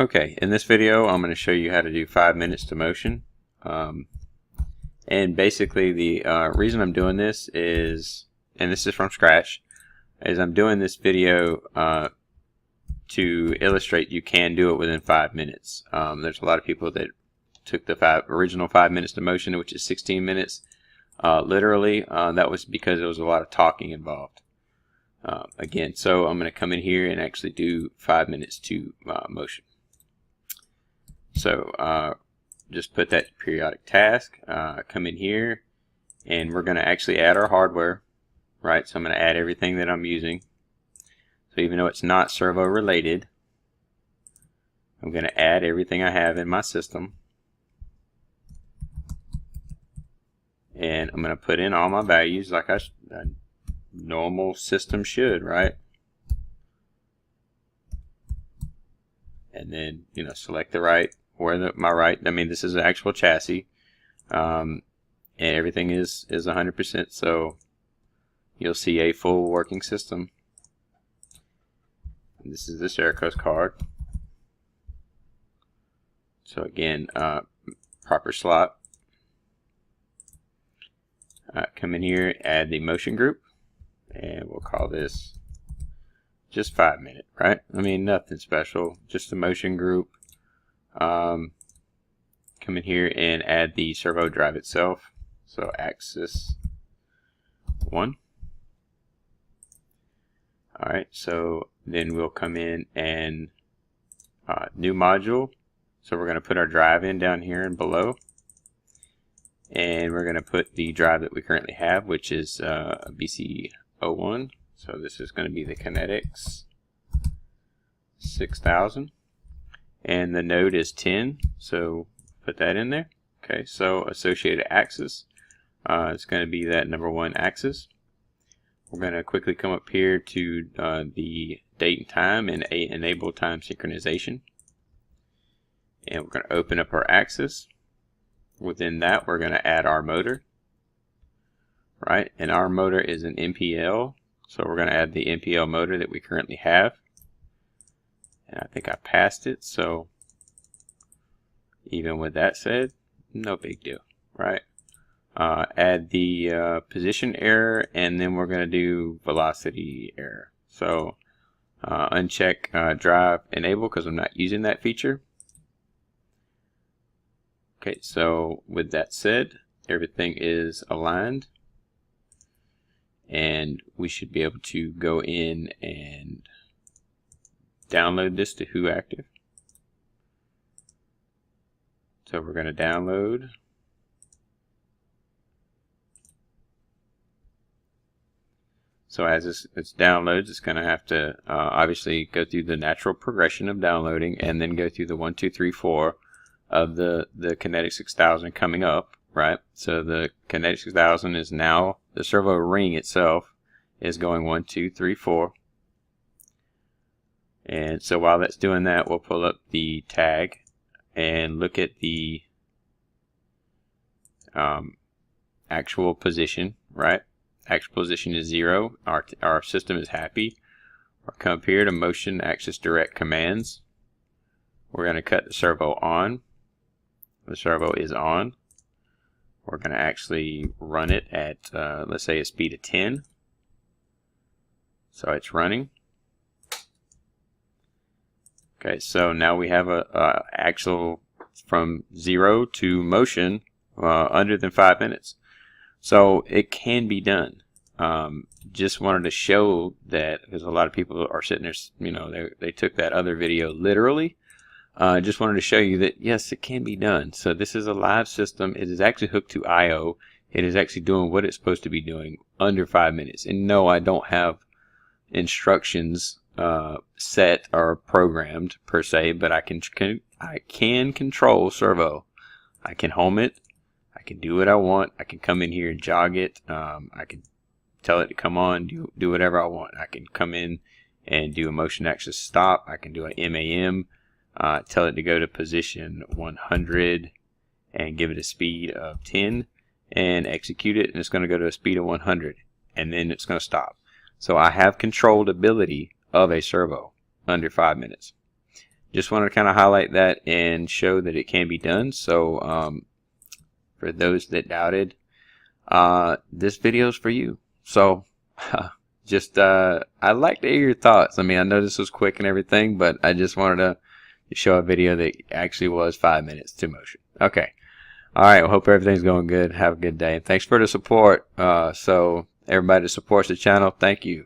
Okay, in this video I'm going to show you how to do 5 minutes to motion. And basically the reason I'm doing this is, and this is from scratch, is I'm doing this video to illustrate you can do it within 5 minutes. There's a lot of people that took the original 5 minutes to motion, which is 16 minutes. Literally, that was because there was a lot of talking involved. Again, so I'm going to come in here and actually do 5 minutes to motion. So just put that periodic task, come in here, and we're going to actually add our hardware, right? So I'm going to add everything that I'm using. So even though it's not servo related, I'm going to add everything I have in my system. And I'm going to put in all my values like a normal system should, right? And then, select the right, I mean, this is an actual chassis, and everything is 100%, so you'll see a full working system. And this is the Servo card. So again, proper slot. Come in here, add the motion group, and we'll call this just 5 minute, right? I mean, nothing special, just a motion group. Come in here and add the servo drive itself. So axis 1. Alright, so then we'll come in and new module. So we're going to put our drive in down here and below. And we're going to put the drive that we currently have, which is a BC01. So this is going to be the Kinetics 6000. And the node is 10, so put that in there. Okay, so associated axis, it's going to be that number 1 axis. We're going to quickly come up here to the date and time and enable time synchronization. And we're going to open up our axis. Within that, we're going to add our motor. Right, and our motor is an MPL, so we're going to add the MPL motor that we currently have. And I think I passed it, so even with that said, no big deal, right? Add the position error, and then we're going to do velocity error. So uncheck drive enable because I'm not using that feature. Okay, so with that said, everything is aligned, and we should be able to go in and download this to WhoActive. So we're going to download. So as it downloads, it's going to have to obviously go through the natural progression of downloading and then go through the 1, 2, 3, 4 of the Kinetics 6000 coming up, right? So the Kinetics 6000 is now, the servo ring itself is going 1, 2, 3, 4. And so while that's doing that, we'll pull up the tag and look at the actual position, right? Actual position is 0. Our system is happy. We'll come up here to motion axis direct commands. We're going to cut the servo on. The servo is on. We're going to actually run it at, let's say, a speed of 10. So it's running. Okay, so now we have a actual from 0 to motion under than 5 minutes. So it can be done. Just wanted to show that because a lot of people are sitting there, they took that other video literally. Just wanted to show you that yes, it can be done. So this is a live system. It is actually hooked to I/O. It is actually doing what it's supposed to be doing under 5 minutes. And no, I don't have instructions set or programmed per se, but I can control servo. I can home it. I can do what I want. I can come in here and jog it. I can tell it to come on, do whatever I want. I can come in and do a motion axis stop. I can do an MAM. Tell it to go to position 100 and give it a speed of 10 and execute it, and it's going to go to a speed of 100 and then it's going to stop. So I have controlled ability of a servo under 5 minutes. just want to kind of highlight that and show that it can be done. So for those that doubted, this video is for you. So just I'd like to hear your thoughts. I mean, I know this was quick and everything, but I just wanted to show a video that actually was 5 minutes to motion. Okay. All right. Well, hope everything's going good. Have a good day. Thanks for the support. So everybody that supports the channel, thank you.